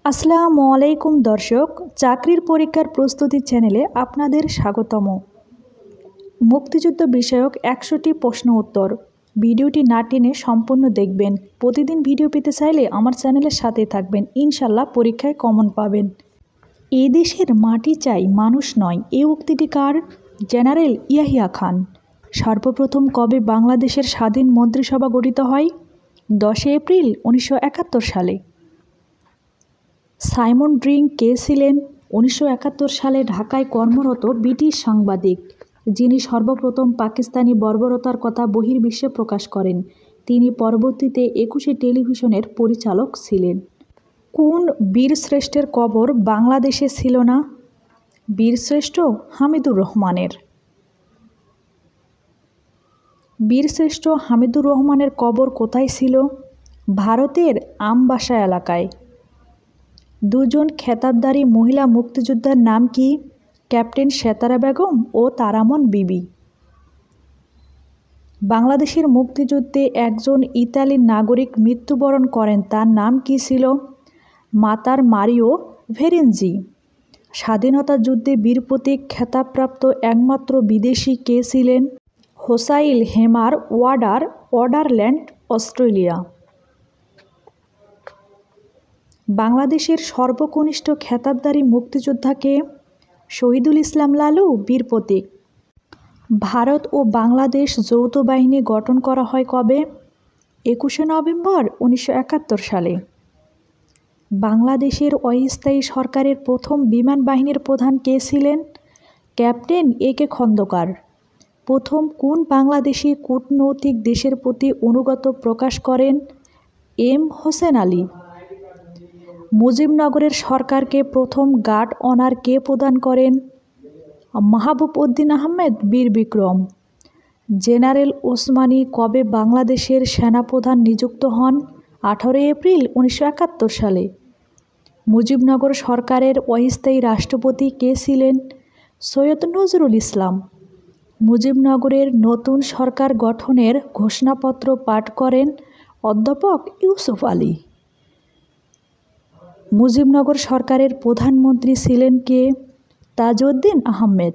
আসসালামু আলাইকুম দর্শক, চাকরির পরীক্ষার প্রস্তুতি চ্যানেলে আপনাদের স্বাগতম। মুক্তিযুদ্ধ বিষয়ক 100টি প্রশ্ন উত্তর। ভিডিওটি না টেনে সম্পূর্ণ দেখবেন। প্রতিদিন ভিডিও পেতে চাইলে আমার চ্যানেলের সাথে থাকবেন, ইনশাল্লাহ পরীক্ষায় কমন পাবেন। এই দেশের মাটি চাই, মানুষ নয়, এই উক্তিটি কার? জেনারেল ইয়াহিয়া খান। সর্বপ্রথম কবে বাংলাদেশের স্বাধীন মন্ত্রিসভা গঠিত হয়? 10 এপ্রিল 1971 সালে। সাইমন ড্রিঙ্ক কে ছিলেন? 1971 সালে ঢাকায় কর্মরত ব্রিটিশ সাংবাদিক, যিনি সর্বপ্রথম পাকিস্তানি বর্বরতার কথা বহির্বিশ্বে প্রকাশ করেন। তিনি পরবর্তীতে 21 টেলিভিশনের পরিচালক ছিলেন। কোন বীরশ্রেষ্ঠের কবর বাংলাদেশে ছিল না? বীরশ্রেষ্ঠ হামিদুর রহমানের। বীরশ্রেষ্ঠ হামিদুর রহমানের কবর কোথায় ছিল? ভারতের আমবাসা এলাকায়। দুজন খেতাবধারী মহিলা মুক্তিযোদ্ধার নাম কি? ক্যাপ্টেন সেতারা বেগম ও তারামন বিবি। বাংলাদেশের মুক্তিযুদ্ধে একজন ইতালির নাগরিক মৃত্যুবরণ করেন, তার নাম কি ছিল? মাতার মারিও ভেরেনজি। স্বাধীনতা যুদ্ধে বীর প্রতীক খেতাবপ্রাপ্ত একমাত্র বিদেশি কে ছিলেন? হোসাইল হেমার ওয়াডারল্যান্ড, অস্ট্রেলিয়া। বাংলাদেশের সর্বকনিষ্ঠ খেতাবধারী মুক্তিযোদ্ধাকে? শহীদুল ইসলাম লালু, বীর প্রতীক। ভারত ও বাংলাদেশ যৌথ বাহিনী গঠন করা হয় কবে? 21 নভেম্বর 1971 সালে। বাংলাদেশের অস্থায়ী সরকারের প্রথম বিমান বাহিনীর প্রধান কে ছিলেন? Captain A K Khandakar. প্রথম কোন বাংলাদেশি কূটনৈতিক দেশের প্রতি আনুগত্য প্রকাশ করেন? এম হোসেন আলী। মুজিবনগরের সরকারকে প্রথম গার্ড অনার কে প্রদান করেন? মাহবুব উদ্দিন আহমেদ, বীর বিক্রম। জেনারেল ওসমানী কবে বাংলাদেশের সেনাপ্রধান নিযুক্ত হন? 18 এপ্রিল 1971 সালে। মুজিবনগর সরকারের অস্থায়ী রাষ্ট্রপতি কে ছিলেন? সৈয়দ নজরুল ইসলাম। মুজিবনগরের নতুন সরকার গঠনের ঘোষণাপত্র পাঠ করেন অধ্যাপক ইউসুফ আলী। মুজিবনগর সরকারের প্রধানমন্ত্রী ছিলেন কে? তাজউদ্দিন আহমেদ।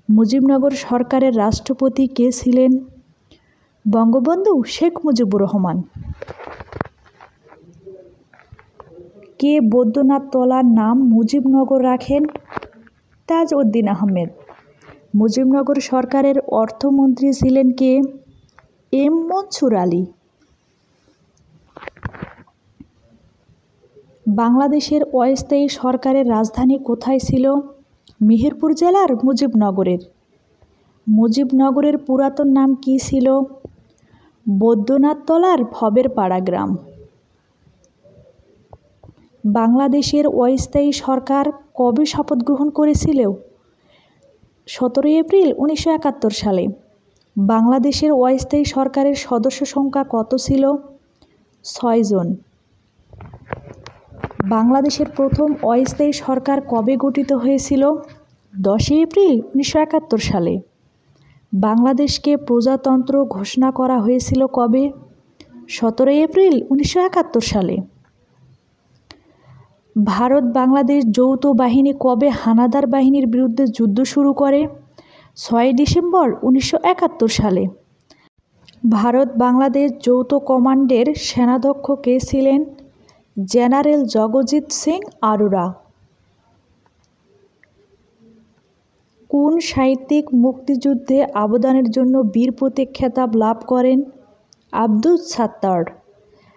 মুজিবনগর সরকারের রাষ্ট্রপতি কে ছিলেন? বঙ্গবন্ধু শেখ মুজিবুর রহমান। কে বৈদ্যনাথ তলার নাম মুজিবনগর রাখেন? তাজউদ্দিন আহমেদ। মুজিবনগর সরকারের অর্থমন্ত্রী ছিলেন কে? এম মনসুর আলী। বাংলাদেশের অস্থায়ী সরকারের রাজধানী কোথায় ছিল? মেহেরপুর জেলার মুজিবনগরের। মুজিবনগরের পুরাতন নাম কি ছিল? বৈদ্যনাথ তলার ভবের পাড়া গ্রাম। বাংলাদেশের অস্থায়ী সরকার কবে শপথ গ্রহণ করেছিল? 17 এপ্রিল 1971 সালে। বাংলাদেশের অস্থায়ী সরকারের সদস্য সংখ্যা কত ছিল? 6 জন। বাংলাদেশের প্রথম অস্থায়ী সরকার কবে গঠিত হয়েছিল? 10 এপ্রিল 1971 সালে। বাংলাদেশকে প্রজাতন্ত্র ঘোষণা করা হয়েছিল কবে? 17 এপ্রিল 1971 সালে। ভারত বাংলাদেশ যৌথ বাহিনী কবে হানাদার বাহিনীর বিরুদ্ধে যুদ্ধ শুরু করে? 6 ডিসেম্বর 1971 সালে। ভারত বাংলাদেশ যৌথ কমান্ডের সেনাধ্যক্ষ কে ছিলেন? জেনারেল জগজিৎ সিং আরোরা। কোন সাহিত্যিক মুক্তিযুদ্ধে অবদানের জন্য বীর প্রতীক খেতাব লাভ করেন? আব্দুস সাত্তার।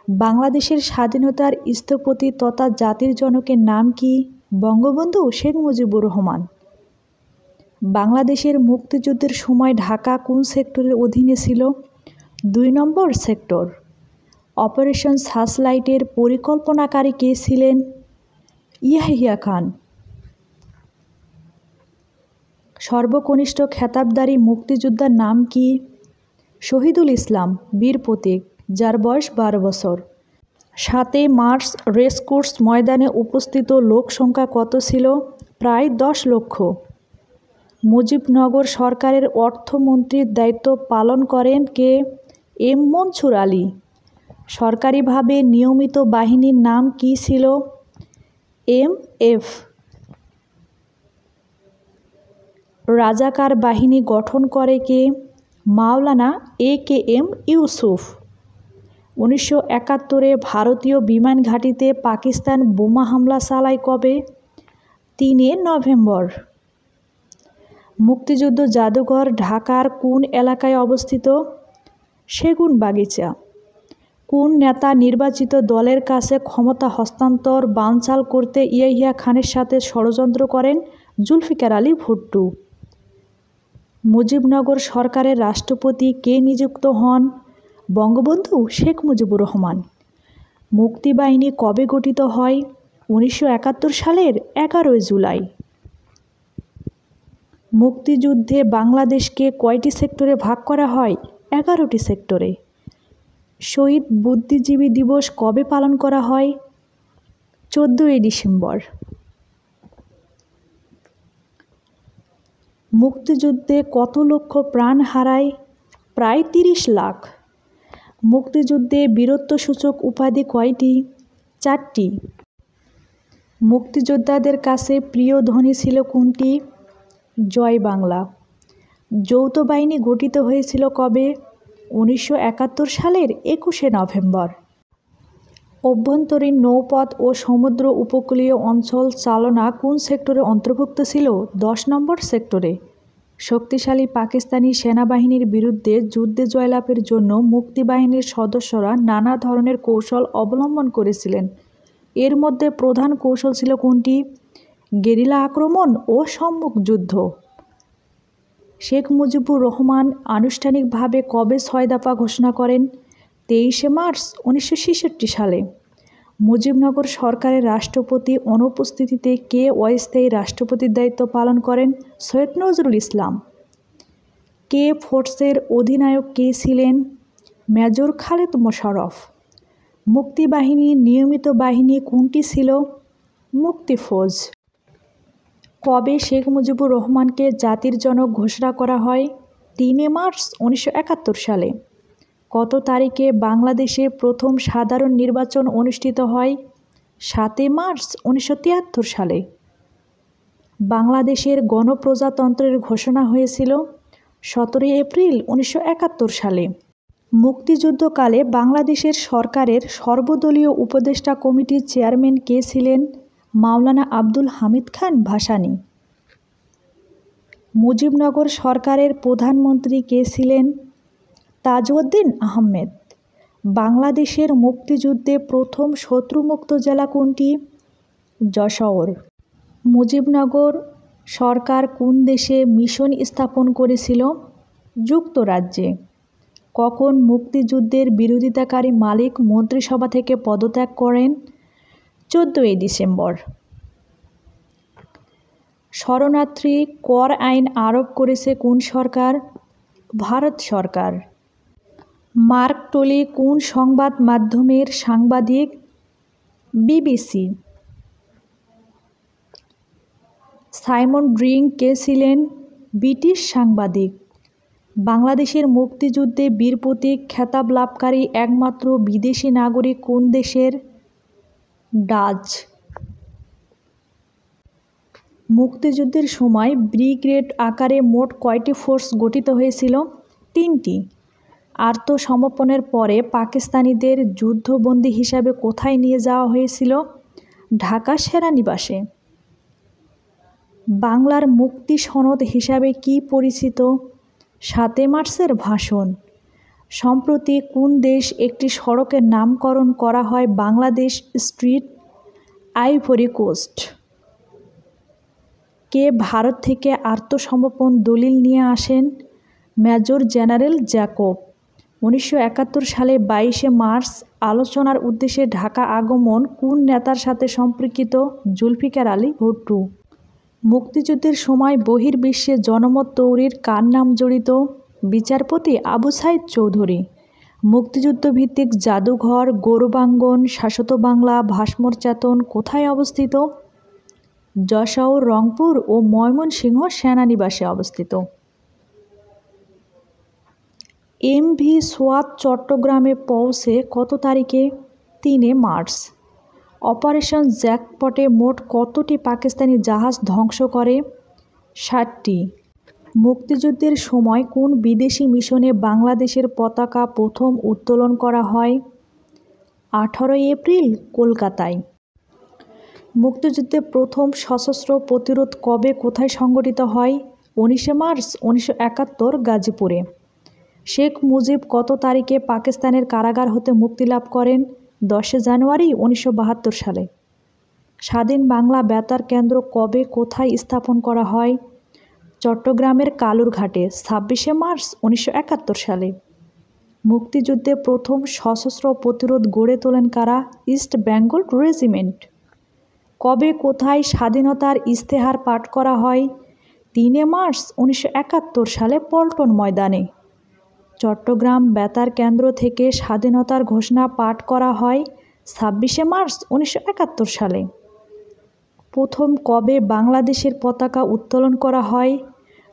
বাংলাদেশের স্বাধীনতার স্থপতি তথা জাতির জনকের নাম কি? বঙ্গবন্ধু শেখ মুজিবুর রহমান। বাংলাদেশের মুক্তিযুদ্ধের সময় ঢাকা কোন সেক্টরের অধীনে ছিল? 2 নম্বর সেক্টর। অপারেশন সার্চলাইটের পরিকল্পনাকারী কে ছিলেন? ইয়াহিয়া খান। সর্বকনিষ্ঠ খেতাবধারী মুক্তিযোদ্ধার নাম কি? শহীদুল ইসলাম, বীর প্রতীক, যার বয়স 12 বছর। 7 মার্চ রেসকোর্স ময়দানে উপস্থিত লোক সংখ্যা কত ছিল? প্রায় 10 লক্ষ। মুজিবনগর সরকারের অর্থমন্ত্রীর দায়িত্ব পালন করেন কে? এম মনসুর আলী। সরকারিভাবে নিয়মিত বাহিনীর নাম কী ছিল? MF। রাজাকার বাহিনী গঠন করে কে? মাওলানা AKM ইউসুফ। 1971 ভারতীয় বিমান ঘাঁটিতে পাকিস্তান বোমা হামলা চালায় কবে? 3 নভেম্বর। মুক্তিযুদ্ধ জাদুঘর ঢাকার কোন এলাকায় অবস্থিত? সেগুনবাগিচা। কোন নেতা নির্বাচিত দলের কাছে ক্ষমতা হস্তান্তর বানচাল করতে ইয়াহিয়া খানের সাথে ষড়যন্ত্র করেন? জুলফিকার আলী ভুট্টো। মুজিবনগর সরকারের রাষ্ট্রপতি কে নিযুক্ত হন? বঙ্গবন্ধু শেখ মুজিবুর রহমান। মুক্তিবাহিনী কবে গঠিত হয়? 1971 সালের 11 জুলাই। মুক্তিযুদ্ধে বাংলাদেশকে কয়টি সেক্টরে ভাগ করা হয়? 11টি সেক্টরে। শহীদ বুদ্ধিজীবী দিবস কবে পালন করা হয়? 14 ডিসেম্বর। মুক্তিযুদ্ধে কত লক্ষ প্রাণ হারায়? প্রায় 30 লাখ। মুক্তিযুদ্ধে বীরত্বসূচক উপাধি কয়টি? 4টি। মুক্তিযোদ্ধাদের কাছে প্রিয় ধ্বনি ছিল কোনটি? জয় বাংলা। যৌথ বাহিনী গঠিত হয়েছিল কবে? 1971 সালের 21 নভেম্বর। অভ্যন্তরীণ নৌপথ ও সমুদ্র উপকূলীয় অঞ্চল চালনা কোন সেক্টরে অন্তর্ভুক্ত ছিল? 10 নম্বর সেক্টরে। শক্তিশালী পাকিস্তানি সেনাবাহিনীর বিরুদ্ধে যুদ্ধে জয়লাভের জন্য মুক্তিবাহিনীর সদস্যরা নানা ধরনের কৌশল অবলম্বন করেছিলেন। এর মধ্যে প্রধান কৌশল ছিল কোনটি? গেরিলা আক্রমণ ও সম্মুখ যুদ্ধ। শেখ মুজিবুর রহমান আনুষ্ঠানিকভাবে কবে 6 দফা ঘোষণা করেন? 23 মার্চ 1966 সালে। মুজিবনগর সরকারের রাষ্ট্রপতি অনুপস্থিতিতে কে অস্থায়ী রাষ্ট্রপতির দায়িত্ব পালন করেন? সৈয়দ নজরুল ইসলাম। কে ফোর্সের অধিনায়ক কে ছিলেন? মেজর খালেদ মোশাররফ। মুক্তিবাহিনীর নিয়মিত বাহিনী কোনটি ছিল? মুক্তিফৌজ। কবে শেখ মুজিবুর রহমানকে জাতির জনক ঘোষণা করা হয়? 3 মার্চ 1971 সালে। কত তারিখে বাংলাদেশে প্রথম সাধারণ নির্বাচন অনুষ্ঠিত হয়? 7 মার্চ 1973 সালে। বাংলাদেশের গণপ্রজাতন্ত্রের ঘোষণা হয়েছিল 17 এপ্রিল 1971 সালে। মুক্তিযুদ্ধকালে বাংলাদেশের সরকারের সর্বদলীয় উপদেষ্টা কমিটির চেয়ারম্যান কে ছিলেন? মাওলানা আব্দুল হামিদ খান ভাসানী। মুজিবনগর সরকারের প্রধানমন্ত্রী কে ছিলেন? তাজউদ্দিন আহমেদ। বাংলাদেশের মুক্তিযুদ্ধে প্রথম শত্রুমুক্ত জেলা কোনটি? যশোর। মুজিবনগর সরকার কোন দেশে মিশন স্থাপন করেছিল? যুক্তরাজ্যে। কখন মুক্তিযুদ্ধের বিরোধিতাকারী মালিক মন্ত্রিসভা থেকে পদত্যাগ করেন? 14 ডিসেম্বর। শরণার্থী কর আইন আরোপ করেছে কোন সরকার? ভারত সরকার। মার্ক টলি কোন সংবাদ মাধ্যমের সাংবাদিক? BBC। সাইমন ড্রিং কে ছিলেন? ব্রিটিশ সাংবাদিক। বাংলাদেশের মুক্তিযুদ্ধে বীর প্রতীক খেতাব লাভকারী একমাত্র বিদেশি নাগরিক কোন দেশের? ডাচ। মুক্তিযুদ্ধের সময় ব্রিগেড আকারে মোট কয়টি ফোর্স গঠিত হয়েছিল? 3টি। আত্মসমর্পণের পরে পাকিস্তানিদের যুদ্ধবন্দী হিসাবে কোথায় নিয়ে যাওয়া হয়েছিল? ঢাকা সেনানিবাসে। বাংলার মুক্তি সনদ হিসাবে কি পরিচিত? 7 মার্চের ভাষণ। সম্প্রতি কোন দেশ একটি সড়কের নামকরণ করা হয় বাংলাদেশ স্ট্রিট? Ivory Coast. কে ভারত থেকে আত্মসমর্পণ দলিল নিয়ে আসেন? Major general Jacob. 1971 সালে 22 মার্চ আলোচনার উদ্দেশ্যে ঢাকা আগমন কোন নেতার সাথে সম্পর্কিত? জুলফিকার আলী ভুট্টো। মুক্তিযুদ্ধের সময় বহির্বিশ্বে জনমত তৈরির কার নাম জড়িত? বিচারপতি আবু সাইদ চৌধুরী। মুক্তিযুদ্ধভিত্তিক জাদুঘর গৌরবাঙ্গন শাশ্বত বাংলা ভাস্মর চেতন কোথায় অবস্থিত? যশোর, রংপুর ও ময়মনসিংহ সেনানিবাসে অবস্থিত। MV সোয়াত চট্টগ্রামে পৌঁছে কত তারিখে? 3 মার্চ। অপারেশন জ্যাকপটে মোট কতটি পাকিস্তানি জাহাজ ধ্বংস করে? 60টি। মুক্তিযুদ্ধের সময় কোন বিদেশি মিশনে বাংলাদেশের পতাকা প্রথম উত্তোলন করা হয়? 18 এপ্রিল কলকাতায়। মুক্তিযুদ্ধে প্রথম সশস্ত্র প্রতিরোধ কবে কোথায় সংঘটিত হয়? 19 মার্চ 1971 গাজীপুরে। শেখ মুজিব কত তারিখে পাকিস্তানের কারাগার হতে মুক্তি লাভ করেন? 10 জানুয়ারি 1972 সালে। স্বাধীন বাংলা বেতার কেন্দ্র কবে কোথায় স্থাপন করা হয়? চট্টগ্রামের কালুরঘাটে 26 মার্চ 1971 সালে। মুক্তিযুদ্ধে প্রথম সশস্ত্র প্রতিরোধ গড়ে তোলেন কারা? East Bengal regiment. কবে কোথায় স্বাধীনতার ইশতেহার পাঠ করা হয়? 3 মার্চ 1971 সালে পল্টন ময়দানে। চট্টগ্রাম বেতার কেন্দ্র থেকে স্বাধীনতার ঘোষণা পাঠ করা হয় 26 মার্চ 1971 সালে। প্রথম কবে বাংলাদেশের পতাকা উত্তোলন করা হয়?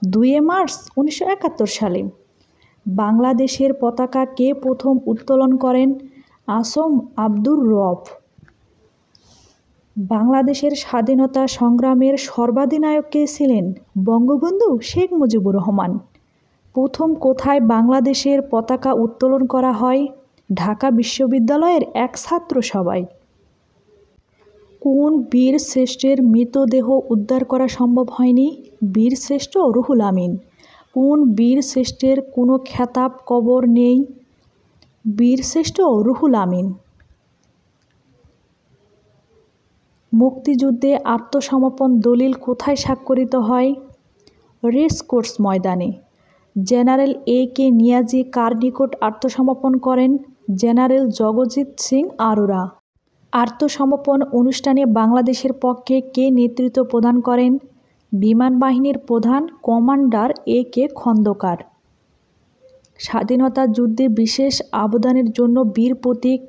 2 মার্চ 1971 সালে। বাংলাদেশের পতাকা কে প্রথম উত্তোলন করেন? আসম আব্দুর রব। বাংলাদেশের স্বাধীনতা সংগ্রামের সর্বাধিনায়ক কে ছিলেন? বঙ্গবন্ধু শেখ মুজিবুর রহমান। প্রথম কোথায় বাংলাদেশের পতাকা উত্তোলন করা হয়? ঢাকা বিশ্ববিদ্যালয়ের এক ছাত্র সভায়। কোন বীর শ্রেষ্ঠের মৃতদেহ উদ্ধার করা সম্ভব হয়নি? বীর শ্রেষ্ঠ রুহুল আমিন। কোন বীর শ্রেষ্ঠের কোনো খেতাব কবর নেই? বীর শ্রেষ্ঠ রুহুল আমিন। মুক্তিযুদ্ধে আত্মসমর্পণ দলিল কোথায় স্বাক্ষরিত হয়? রেসকোর্স ময়দানে। General A.K. নিয়াজি কার নিকট আত্মসমর্পণ করেন? জেনারেল জগজিৎ সিং আরোরা। আত্মসমর্পণ অনুষ্ঠানে বাংলাদেশের পক্ষে কে নেতৃত্ব প্রদান করেন? বিমান বাহিনীর প্রধান কমান্ডার A.K. খন্দকার। স্বাধীনতা যুদ্ধে বিশেষ অবদানের জন্য বীর প্রতীক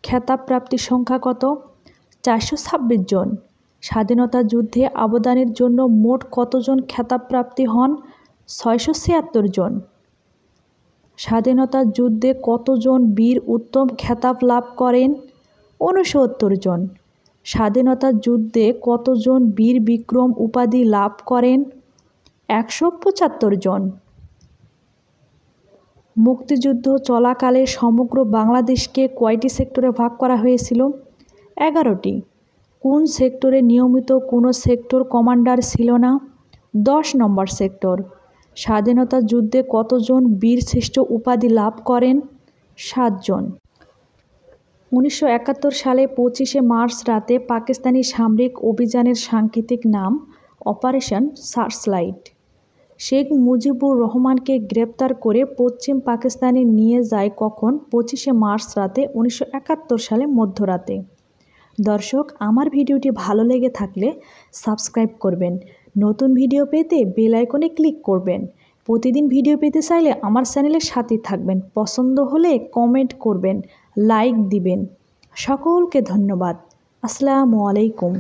খেতাবপ্রাপ্তির সংখ্যা কত? 426 জন। স্বাধীনতা যুদ্ধে অবদানের জন্য মোট কতজন খেতাবপ্রাপ্তি হন? 676 জন। স্বাধীনতা যুদ্ধে কতজন বীর উত্তম খেতাব লাভ করেন? 69 জন। স্বাধীনতা যুদ্ধে কতজন বীর বিক্রম উপাধি লাভ করেন? 175 জন। মুক্তিযুদ্ধ চলাকালে সমগ্র বাংলাদেশকে কয়টি সেক্টরে ভাগ করা হয়েছিল? 11টি। কোন সেক্টরে নিয়মিত কোনো সেক্টর কমান্ডার ছিল না? 10 নম্বর সেক্টর। স্বাধীনতা যুদ্ধে কতজন বীর শ্রেষ্ঠ উপাধি লাভ করেন? 7 জন। 1971 সালে 25 মার্চ রাতে পাকিস্তানি সামরিক অভিযানের সাংকেতিক নাম অপারেশন সার্চলাইট। শেখ মুজিবুর রহমানকে গ্রেপ্তার করে পশ্চিম পাকিস্তানে নিয়ে যায় কখন? 25 মার্চ রাতে 1971 সালে মধ্যরাতে। দর্শক, আমার ভিডিওটি ভালো লেগে থাকলে সাবস্ক্রাইব করবেন। নতুন ভিডিও পেতে বেল আইকনে ক্লিক করবেন। প্রতিদিন ভিডিও পেতে চাইলে আমার চ্যানেলের সাথেই থাকবেন। পছন্দ হলে কমেন্ট করবেন, লাইক দিবেন। সকলকে ধন্যবাদ। আসসালামু আলাইকুম।